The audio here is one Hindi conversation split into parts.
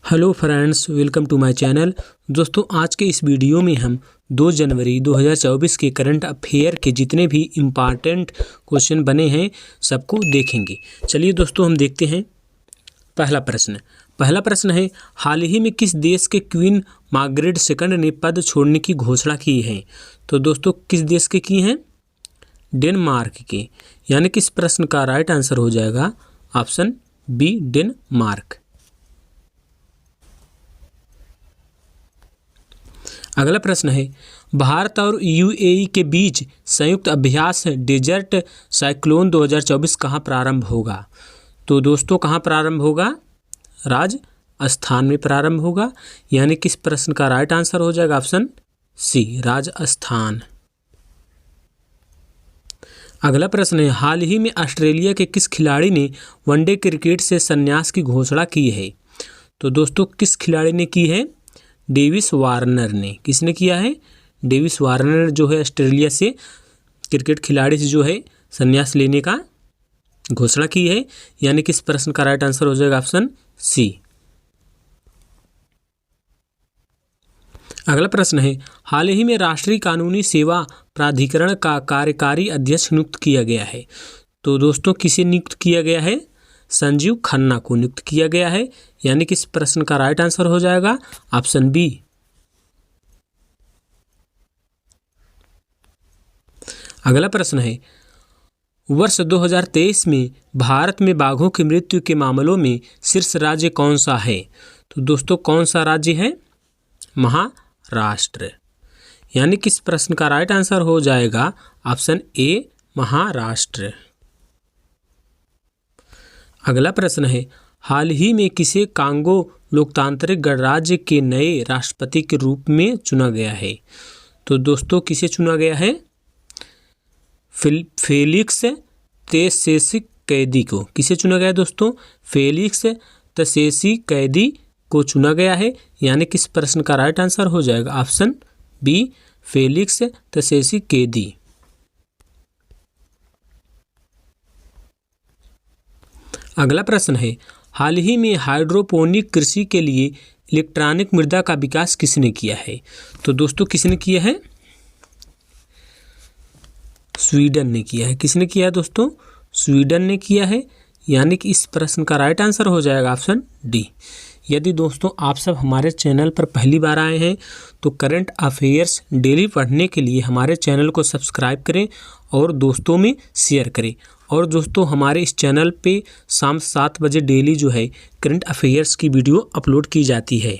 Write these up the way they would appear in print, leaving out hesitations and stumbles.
Hello friends, welcome to my channel. दोस्तों, आज के इस वीडियो में हम 2 जनवरी 2024 के करंट अफेयर के जितने भी इम्पॉर्टेंट क्वेश्चन बने हैं सबको देखेंगे। चलिए दोस्तों, हम देखते हैं। पहला प्रश्न है, हाल ही में किस देश के क्वीन मार्गरेट सेकंड ने पद छोड़ने की घोषणा की है? तो दोस्तों, किस देश के की हैं? डेनमार्क के। यानी कि इस प्रश्न का राइट आंसर हो जाएगा ऑप्शन बी, डेनमार्क। अगला प्रश्न है, भारत और यूएई के बीच संयुक्त अभ्यास डेजर्ट साइक्लोन 2024 कहाँ प्रारंभ होगा? तो दोस्तों, कहाँ प्रारंभ होगा? राजस्थान में प्रारंभ होगा। यानी कि इस प्रश्न का राइट आंसर हो जाएगा ऑप्शन सी, राजस्थान। अगला प्रश्न है, हाल ही में ऑस्ट्रेलिया के किस खिलाड़ी ने वनडे क्रिकेट से संन्यास की घोषणा की है? तो दोस्तों, किस खिलाड़ी ने की है? डेविस वार्नर ने। किसने किया है? डेविस वार्नर जो है ऑस्ट्रेलिया से क्रिकेट खिलाड़ी से जो है संन्यास लेने का घोषणा की है। यानी कि इस प्रश्न का राइट आंसर हो जाएगा ऑप्शन सी। अगला प्रश्न है, हाल ही में राष्ट्रीय कानूनी सेवा प्राधिकरण का कार्यकारी अध्यक्ष नियुक्त किया गया है। तो दोस्तों, किसे नियुक्त किया गया है? संजीव खन्ना को नियुक्त किया गया है। यानी कि इस प्रश्न का राइट आंसर हो जाएगा ऑप्शन बी। अगला प्रश्न है, वर्ष 2023 में भारत में बाघों की मृत्यु के मामलों में शीर्ष राज्य कौन सा है? तो दोस्तों, कौन सा राज्य है? महाराष्ट्र। यानी कि इस प्रश्न का राइट आंसर हो जाएगा ऑप्शन ए, महाराष्ट्र। अगला प्रश्न है, हाल ही में किसे कांगो लोकतांत्रिक गणराज्य के नए राष्ट्रपति के रूप में चुना गया है? तो दोस्तों, किसे चुना गया है? फेलिक्स त्सेसिकेदी को। किसे चुना गया है दोस्तों? फेलिक्स त्सेसिकेदी को चुना गया है। यानी कि इस प्रश्न का राइट आंसर हो जाएगा ऑप्शन बी, फेलिक्स त्सेसिकेदी। अगला प्रश्न है, हाल ही में हाइड्रोपोनिक कृषि के लिए इलेक्ट्रॉनिक मृदा का विकास किसने किया है? तो दोस्तों, किसने किया है? स्वीडन ने किया है। किसने किया है दोस्तों? स्वीडन ने किया है। यानी कि इस प्रश्न का राइट आंसर हो जाएगा ऑप्शन डी। यदि दोस्तों आप सब हमारे चैनल पर पहली बार आए हैं तो करंट अफेयर्स डेली पढ़ने के लिए हमारे चैनल को सब्सक्राइब करें और दोस्तों में शेयर करें। और दोस्तों, हमारे इस चैनल पे शाम 7 बजे डेली जो है करंट अफेयर्स की वीडियो अपलोड की जाती है।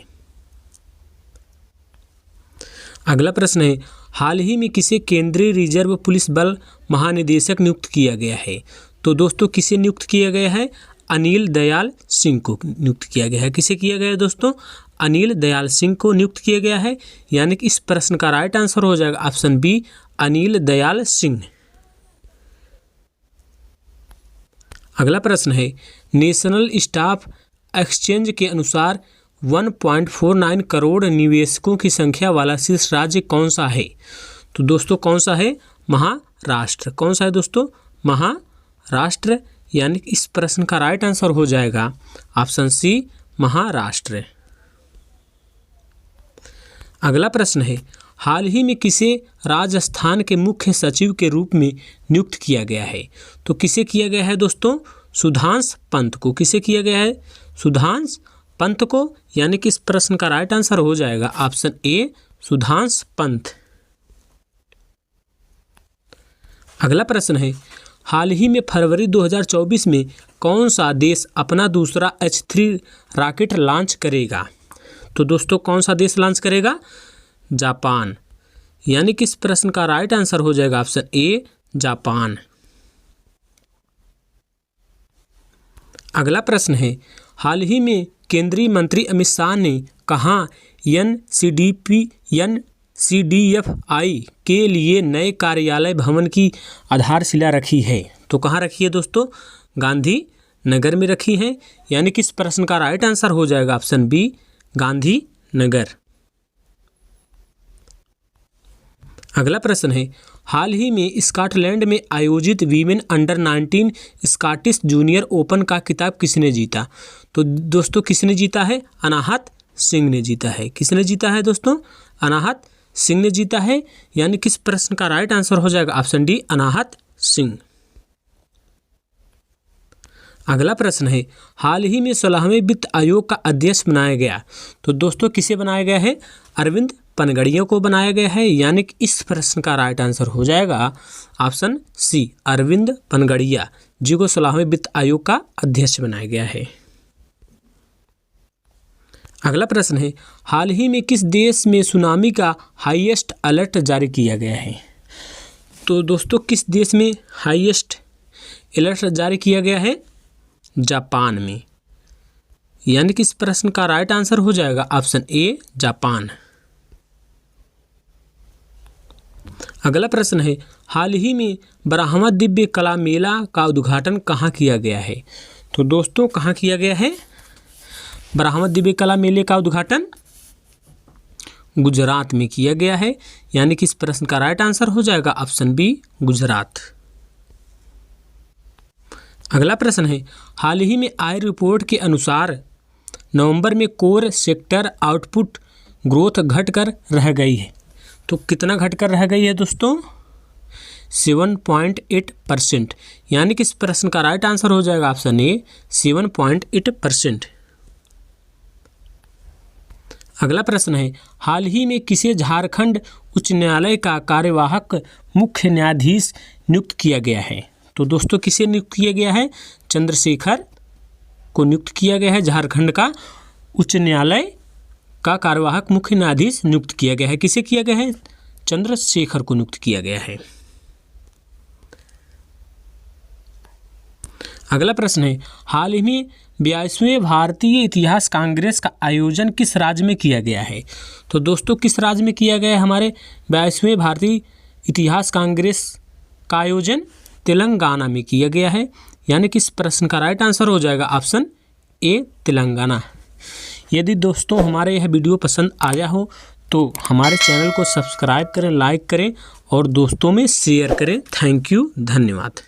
अगला प्रश्न है, हाल ही में किसे केंद्रीय रिजर्व पुलिस बल महानिदेशक नियुक्त किया गया है? तो दोस्तों, किसे नियुक्त किया गया है? अनिल दयाल सिंह को नियुक्त किया गया है। किसे किया गया है दोस्तों? अनिल दयाल सिंह को नियुक्त किया गया है। यानी कि इस प्रश्न का राइट आंसर हो जाएगा ऑप्शन बी, अनिल दयाल सिंह। अगला प्रश्न है, नेशनल स्टॉक एक्सचेंज के अनुसार 1.49 करोड़ निवेशकों की संख्या वाला शीर्ष राज्य कौन सा है? तो दोस्तों, कौन सा है? महाराष्ट्र। कौन सा है दोस्तों? महाराष्ट्र। यानी कि इस प्रश्न का राइट आंसर हो जाएगा ऑप्शन सी, महाराष्ट्र। अगला प्रश्न है, हाल ही में किसे राजस्थान के मुख्य सचिव के रूप में नियुक्त किया गया है? तो किसे किया गया है दोस्तों? सुधांश पंत को। किसे किया गया है? सुधांश पंत को। यानी कि इस प्रश्न का राइट आंसर हो जाएगा ऑप्शन ए, सुधांश पंत। अगला प्रश्न है, हाल ही में फरवरी 2024 में कौन सा देश अपना दूसरा H3 रॉकेट लॉन्च करेगा? तो दोस्तों, कौन सा देश लॉन्च करेगा? जापान। यानी कि इस प्रश्न का राइट आंसर हो जाएगा ऑप्शन ए, जापान। अगला प्रश्न है, हाल ही में केंद्रीय मंत्री अमित शाह ने कहाँ NCDFI के लिए नए कार्यालय भवन की आधारशिला रखी है? तो कहाँ रखी है दोस्तों? गांधी नगर में रखी है। यानी कि इस प्रश्न का राइट आंसर हो जाएगा ऑप्शन बी, गांधी नगर। अगला प्रश्न है, हाल ही में स्कॉटलैंड में आयोजित women under 19 Scottish junior open का खिताब किसने जीता? तो दोस्तों किसने जीता है? अनाहत सिंह ने जीता है। किसने जीता है दोस्तों? अनाहत सिंह ने जीता है। यानी किस प्रश्न का राइट आंसर हो जाएगा? Option D, Anahat Singh. अगला प्रश्न है, हाल ही में 16वें वित्त आयोग का अध्यक्ष बनाया गया। तो दोस्तों किसे बनाया गया है? अरविंद पनगड़िया को बनाया गया है। यानी कि इस प्रश्न का राइट आंसर हो जाएगा ऑप्शन सी, अरविंद पनगड़िया जी को 16वें वित्त आयोग का अध्यक्ष बनाया गया है। अगला प्रश्न है, हाल ही में किस देश में सुनामी का हाईएस्ट अलर्ट जारी किया गया है? तो दोस्तों किस देश में हाईएस्ट अलर्ट जारी किया गया है? जापान में। यानी कि इस प्रश्न का राइट आंसर हो जाएगा ऑप्शन ए, जापान। अगला प्रश्न है, हाल ही में 12वां दिव्य कला मेला का उद्घाटन कहाँ किया गया है? तो दोस्तों कहाँ किया गया है? 12वां दिव्य कला मेले का उद्घाटन गुजरात में किया गया है। यानी कि इस प्रश्न का राइट आंसर हो जाएगा ऑप्शन बी, गुजरात। अगला प्रश्न है, हाल ही में आई रिपोर्ट के अनुसार नवंबर में कोर सेक्टर आउटपुट ग्रोथ घटकर रह गई है। तो कितना घटकर रह गई है दोस्तों? 7.8%। यानी कि इस प्रश्न का राइट आंसर हो जाएगा ऑप्शन ए, 7.8%। अगला प्रश्न है, हाल ही में किसे झारखंड उच्च न्यायालय का कार्यवाहक मुख्य न्यायाधीश नियुक्त किया गया है? तो दोस्तों किसे नियुक्त किया गया है? चंद्रशेखर को नियुक्त किया गया है। झारखंड का उच्च न्यायालय का कार्यवाहक मुख्य न्यायाधीश नियुक्त किया गया है। किसे किया गया है? चंद्रशेखर को नियुक्त किया गया है। अगला प्रश्न है, हाल ही में 22वें भारतीय इतिहास कांग्रेस का आयोजन किस राज्य में किया गया है? तो दोस्तों किस राज्य में किया गया है? हमारे 22वें भारतीय इतिहास कांग्रेस का आयोजन तेलंगाना में किया गया है। यानी कि इस प्रश्न का राइट आंसर हो जाएगा ऑप्शन ए, तेलंगाना। यदि दोस्तों हमारे यह वीडियो पसंद आया हो तो हमारे चैनल को सब्सक्राइब करें, लाइक करें और दोस्तों में शेयर करें। थैंक यू, धन्यवाद।